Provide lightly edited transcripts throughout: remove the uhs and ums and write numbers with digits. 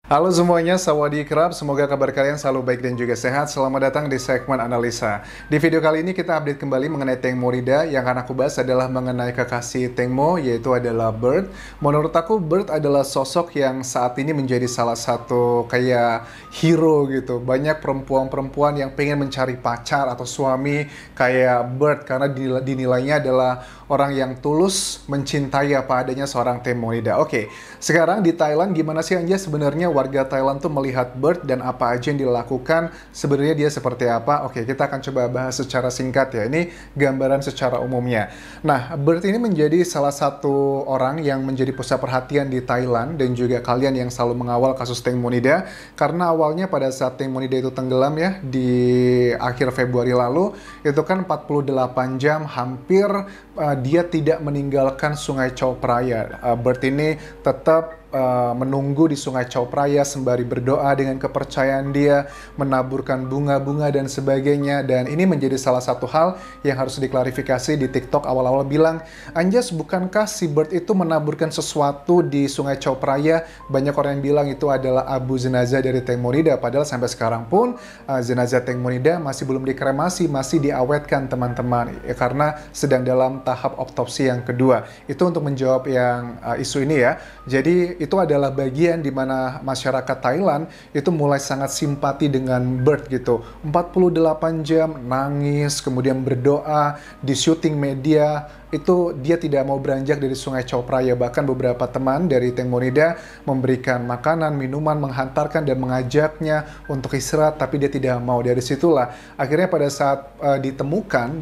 Halo semuanya, sawadee-krab. Semoga kabar kalian selalu baik dan juga sehat. Selamat datang di segmen analisa. Di video kali ini kita update kembali mengenai Tengmo Rida. Yang akan aku bahas adalah mengenai kekasih Tengmo, yaitu adalah Bird. Menurut aku, Bird adalah sosok yang saat ini menjadi salah satu kayak hero gitu. Banyak perempuan-perempuan yang pengen mencari pacar atau suami kayak Bird, karena dinilainya adalah orang yang tulus mencintai apa adanya seorang Tengmo Rida. Oke, sekarang di Thailand gimana sih Anja sebenarnya warga Thailand tuh melihat Bird dan apa aja yang dilakukan, sebenarnya dia seperti apa? Oke, kita akan coba bahas secara singkat ya. Ini gambaran secara umumnya. Nah, Bird ini menjadi salah satu orang yang menjadi pusat perhatian di Thailand dan juga kalian yang selalu mengawal kasus Tengmo Rida, karena awalnya pada saat Tengmo Rida itu tenggelam ya di akhir Februari lalu, itu kan 48 jam hampir dia tidak meninggalkan Sungai Chao Phraya. Bird ini tetap menunggu di Sungai Chao Phraya sembari berdoa dengan kepercayaan dia, menaburkan bunga-bunga dan sebagainya. Dan ini menjadi salah satu hal yang harus diklarifikasi di TikTok awal-awal bilang, Anjas, bukankah si Bird itu menaburkan sesuatu di Sungai Chao Phraya? Banyak orang yang bilang itu adalah abu jenazah dari Tengmo Rida, padahal sampai sekarang pun jenazah Tengmo Rida masih belum dikremasi, masih diawetkan teman-teman, ya, karena sedang dalam tahap otopsi yang kedua. Itu untuk menjawab yang isu ini ya. Jadi itu adalah bagian di mana masyarakat Thailand itu mulai sangat simpati dengan Bird gitu. 48 jam nangis, kemudian berdoa, di syuting media, itu dia tidak mau beranjak dari Sungai Chao Phraya. Bahkan beberapa teman dari Tengmo Rida memberikan makanan, minuman, menghantarkan dan mengajaknya untuk istirahat, tapi dia tidak mau. Dari situlah akhirnya pada saat diketemukan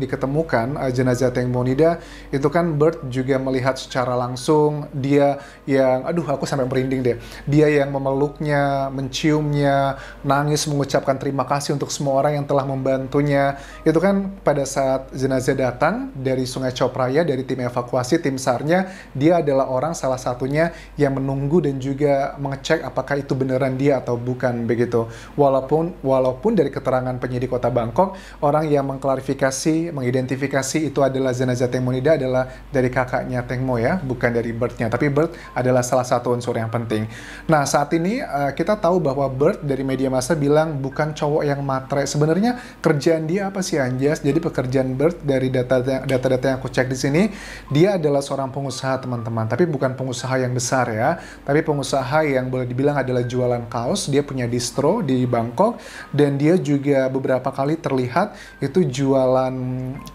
jenazah Tengmo Rida, itu kan Bird juga melihat secara langsung, dia yang, aduh aku sampai merinding deh, dia yang memeluknya, menciumnya, nangis mengucapkan terima kasih untuk semua orang yang telah membantunya. Itu kan pada saat jenazah datang dari Sungai Chao Phraya, dari tim evakuasi, tim SAR-nya, dia adalah orang salah satunya yang menunggu dan juga mengecek apakah itu beneran dia atau bukan begitu. Walaupun dari keterangan penyidik Kota Bangkok, orang yang mengklarifikasi, mengidentifikasi itu adalah jenazah Tengmo Rida adalah dari kakaknya Tengmo ya, bukan dari Bird-nya. Tapi Bird adalah salah satu unsur yang penting. Nah, saat ini kita tahu bahwa Bird dari media massa bilang bukan cowok yang matre. Sebenarnya kerjaan dia apa sih, Anjas? Jadi pekerjaan Bird dari data-data yang aku cek di sini, dia adalah seorang pengusaha teman-teman, tapi bukan pengusaha yang besar ya, tapi pengusaha yang boleh dibilang adalah jualan kaos. Dia punya distro di Bangkok dan dia juga beberapa kali terlihat itu jualan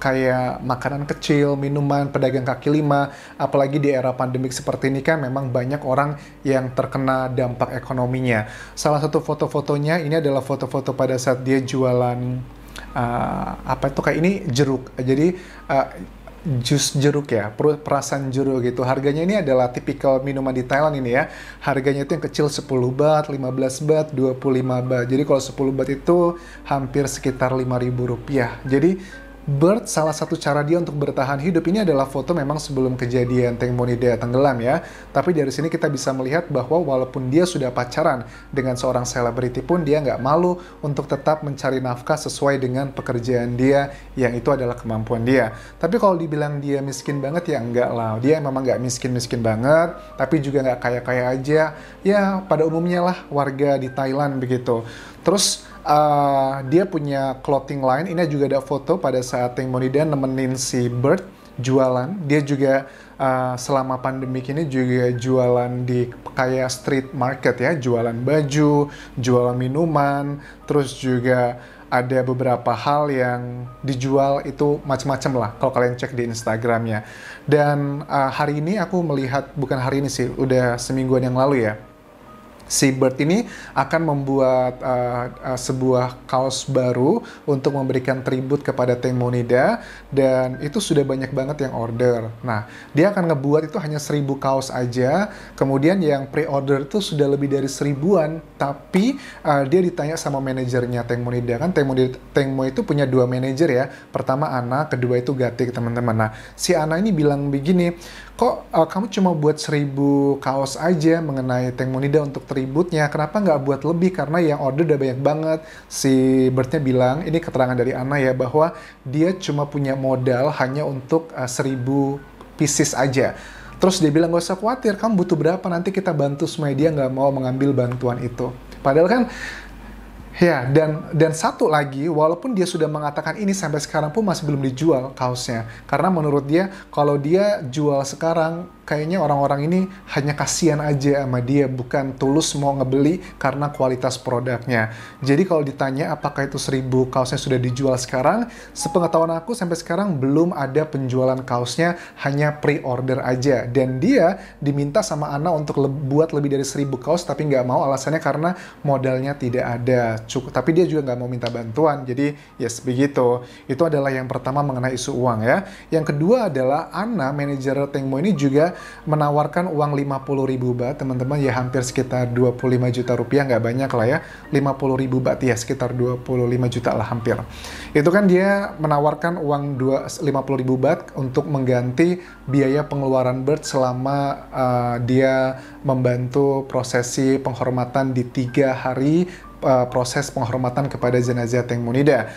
kayak makanan kecil, minuman, pedagang kaki lima. Apalagi di era pandemik seperti ini kan memang banyak orang yang terkena dampak ekonominya. Salah satu foto-fotonya ini adalah foto-foto pada saat dia jualan apa itu kayak ini jeruk. Jadi jus jeruk ya, perasan jeruk gitu. Harganya ini adalah tipikal minuman di Thailand ini ya. Harganya itu yang kecil 10 baht, 15 baht, 25 baht. Jadi kalau 10 baht itu hampir sekitar 5.000 rupiah. Jadi Bird, salah satu cara dia untuk bertahan hidup ini adalah foto memang sebelum kejadian Tengmo Rida tenggelam ya. Tapi dari sini kita bisa melihat bahwa walaupun dia sudah pacaran dengan seorang selebriti pun dia nggak malu untuk tetap mencari nafkah sesuai dengan pekerjaan dia, yang itu adalah kemampuan dia. Tapi kalau dibilang dia miskin banget ya enggak lah. Dia memang nggak miskin-miskin banget, tapi juga nggak kaya-kaya aja. Ya pada umumnya lah warga di Thailand begitu. Terus dia punya clothing line. Ini juga ada foto pada saat Tengmo Rida nemenin si Bird jualan. Dia juga selama pandemik ini juga jualan di kayak street market ya, jualan baju, jualan minuman, terus juga ada beberapa hal yang dijual itu macam-macam lah kalau kalian cek di Instagramnya. Dan hari ini aku melihat, bukan hari ini sih, udah semingguan yang lalu ya, si Bird ini akan membuat sebuah kaos baru untuk memberikan tribut kepada Tengmo Rida, dan itu sudah banyak banget yang order. Nah, dia akan ngebuat itu hanya 1.000 kaos aja, kemudian yang pre-order itu sudah lebih dari 1.000-an, tapi dia ditanya sama manajernya Tengmo Rida, kan Tengmo itu punya 2 manajer ya, pertama Ana, kedua itu Gatik teman-teman. Nah, si Ana ini bilang begini, kok kamu cuma buat 1.000 kaos aja mengenai Tengmo Rida untuk tributnya, kenapa nggak buat lebih, karena yang order udah banyak banget. Si Bird-nya bilang, ini keterangan dari Ana ya, bahwa dia cuma punya modal hanya untuk 1.000 pieces aja. Terus dia bilang, gak usah khawatir, kamu butuh berapa, nanti kita bantu semua. Dia nggak mau mengambil bantuan itu. Padahal kan, ya, dan satu lagi, walaupun dia sudah mengatakan ini sampai sekarang pun masih belum dijual kaosnya. Karena menurut dia, kalau dia jual sekarang, kayaknya orang-orang ini hanya kasihan aja sama dia, bukan tulus mau ngebeli karena kualitas produknya. Jadi kalau ditanya apakah itu 1000 kaosnya sudah dijual sekarang, sepengetahuan aku sampai sekarang belum ada penjualan kaosnya, hanya pre-order aja. Dan dia diminta sama Anna untuk buat lebih dari 1000 kaos, tapi nggak mau, alasannya karena modalnya tidak ada. Cukup, tapi dia juga nggak mau minta bantuan. Jadi yes, begitu. Itu adalah yang pertama mengenai isu uang ya. Yang kedua adalah Anna, manajer Tengmo ini juga menawarkan uang 50.000 baht, teman-teman, ya hampir sekitar 25 juta rupiah, nggak banyak lah ya, 50.000 baht ya, sekitar 25 juta lah hampir. Itu kan dia menawarkan uang 50.000 baht untuk mengganti biaya pengeluaran Bert selama dia membantu prosesi penghormatan di 3 hari proses penghormatan kepada jenazah Tengmo Nida.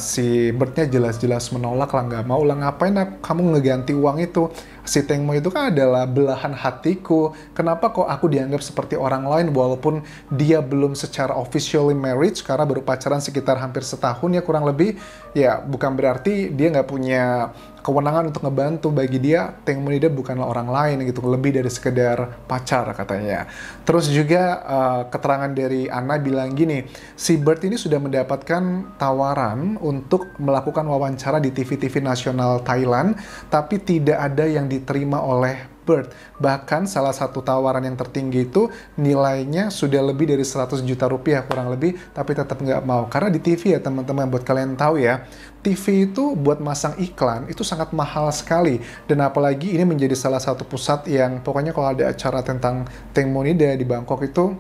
Si Bertnya jelas-jelas menolak lah, nggak mau lah, ngapain kamu ngeganti uang itu. Si Tengmo itu kan adalah belahan hatiku, kenapa kok aku dianggap seperti orang lain walaupun dia belum secara officially married, karena baru pacaran sekitar hampir setahun ya kurang lebih, ya bukan berarti dia nggak punya kewenangan untuk ngebantu. Bagi dia, Tengmo Nida bukanlah orang lain gitu, lebih dari sekedar pacar katanya. Terus juga keterangan dari Anna bilang gini, si Bert ini sudah mendapatkan tawaran untuk melakukan wawancara di TV-TV nasional Thailand, tapi tidak ada yang diterima oleh Bert. Bahkan salah satu tawaran yang tertinggi itu nilainya sudah lebih dari 100 juta rupiah kurang lebih, tapi tetap nggak mau. Karena di TV ya teman-teman, buat kalian tahu ya, TV itu buat masang iklan itu sangat mahal sekali. Dan apalagi ini menjadi salah satu pusat yang pokoknya kalau ada acara tentang Tengmo Nida di Bangkok itu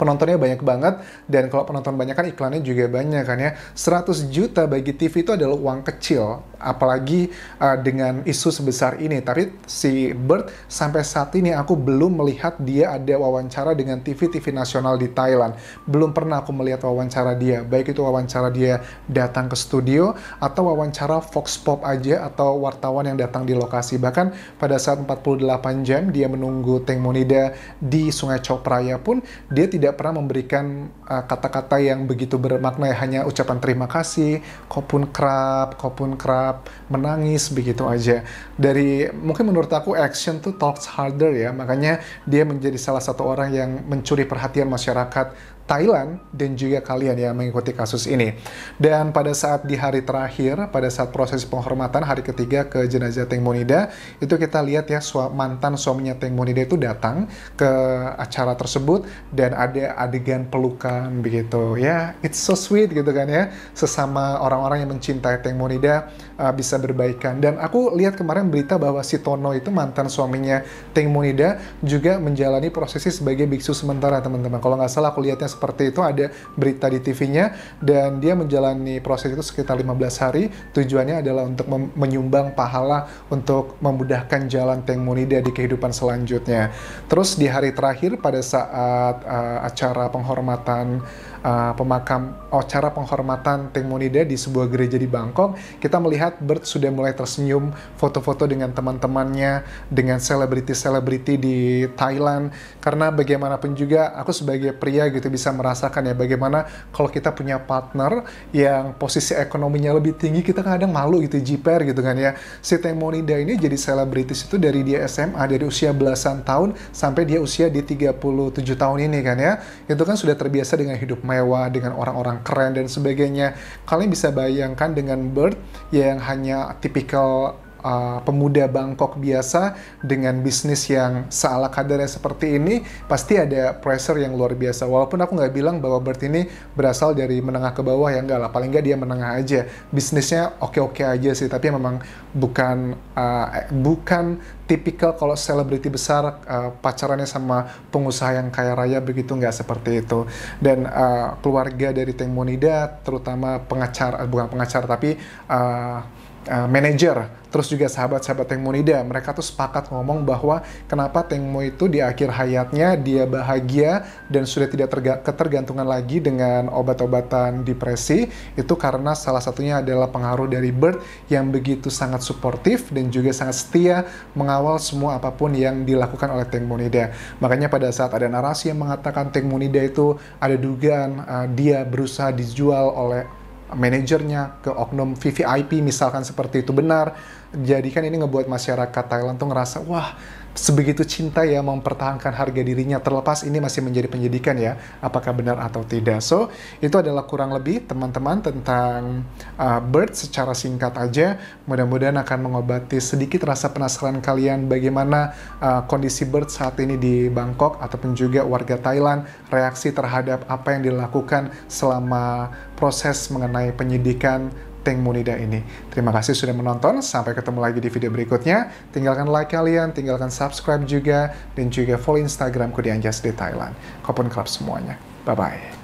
penontonnya banyak banget, dan kalau penonton banyak kan iklannya juga banyak kan ya. 100 juta bagi TV itu adalah uang kecil, apalagi dengan isu sebesar ini. Tapi si Bert sampai saat ini aku belum melihat dia ada wawancara dengan TV-TV nasional di Thailand. Belum pernah aku melihat wawancara dia, baik itu wawancara dia datang ke studio atau wawancara Vox Pop aja atau wartawan yang datang di lokasi. Bahkan pada saat 48 jam dia menunggu Tengmo Nida di Sungai Chao Phraya pun dia tidak pernah memberikan kata-kata yang begitu bermakna, hanya ucapan terima kasih, kopun krap, menangis, begitu aja. Dari, mungkin menurut aku action tuh talks harder ya, makanya dia menjadi salah satu orang yang mencuri perhatian masyarakat Thailand dan juga kalian yang mengikuti kasus ini. Dan pada saat di hari terakhir, pada saat proses penghormatan hari ketiga ke jenazah Tengmo Nida, itu kita lihat ya mantan suaminya Tengmo Nida itu datang ke acara tersebut dan ada adegan pelukan begitu ya. It's so sweet gitu kan ya, sesama orang-orang yang mencintai Tengmo Nida bisa berbaikan. Dan aku lihat kemarin berita bahwa si Tono itu mantan suaminya Tengmo Nida juga menjalani prosesi sebagai biksu sementara, teman-teman. Kalau nggak salah aku lihatnya seperti itu, ada berita di TV-nya, dan dia menjalani proses itu sekitar 15 hari. Tujuannya adalah untuk menyumbang pahala untuk memudahkan jalan Tengmo Nida di kehidupan selanjutnya. Terus di hari terakhir pada saat acara penghormatan acara penghormatan Tengmo Nida di sebuah gereja di Bangkok, kita melihat Bert sudah mulai tersenyum, foto-foto dengan teman-temannya, dengan selebriti-selebriti di Thailand. Karena bagaimanapun juga aku sebagai pria gitu bisa merasakan ya bagaimana kalau kita punya partner yang posisi ekonominya lebih tinggi, kita kadang malu gitu, jiper gitu kan ya. Si Tengmo Nida ini jadi selebritis itu dari dia SMA, dari usia belasan tahun sampai dia usia di 37 tahun ini kan ya. Itu kan sudah terbiasa dengan hidup mewah, dengan orang-orang keren dan sebagainya. Kalian bisa bayangkan dengan Bert yang hanya tipikal pemuda Bangkok biasa dengan bisnis yang seala kadarnya seperti ini, pasti ada pressure yang luar biasa. Walaupun aku nggak bilang bahwa Bert ini berasal dari menengah ke bawah, ya enggak lah, paling nggak dia menengah aja. Bisnisnya oke-oke aja sih, tapi memang bukan tipikal kalau selebriti besar pacarannya sama pengusaha yang kaya raya begitu, nggak seperti itu. Dan keluarga dari Tengmo Nida, terutama pengacara, bukan pengacara tapi manajer, terus juga sahabat-sahabat Teng Monida, mereka tuh sepakat ngomong bahwa kenapa Teng Mo itu di akhir hayatnya dia bahagia dan sudah tidak ketergantungan lagi dengan obat-obatan depresi, itu karena salah satunya adalah pengaruh dari Bert yang begitu sangat suportif dan juga sangat setia mengawal semua apapun yang dilakukan oleh Teng Monida. Makanya pada saat ada narasi yang mengatakan Teng Monida itu ada dugaan dia berusaha dijual oleh manajernya ke oknum VVIP misalkan seperti itu benar, jadi kan ini ngebuat masyarakat Thailand tuh ngerasa wah sebegitu cinta ya mempertahankan harga dirinya, terlepas ini masih menjadi penyidikan ya apakah benar atau tidak. So itu adalah kurang lebih teman-teman tentang Bert secara singkat aja. Mudah-mudahan akan mengobati sedikit rasa penasaran kalian bagaimana kondisi Bert saat ini di Bangkok ataupun juga warga Thailand reaksi terhadap apa yang dilakukan selama proses mengenai penyidikan Teng Monida ini. Terima kasih sudah menonton, sampai ketemu lagi di video berikutnya. Tinggalkan like kalian, tinggalkan subscribe juga, dan juga follow Instagramku di Anjas di Thailand. Kopun Club semuanya. Bye-bye.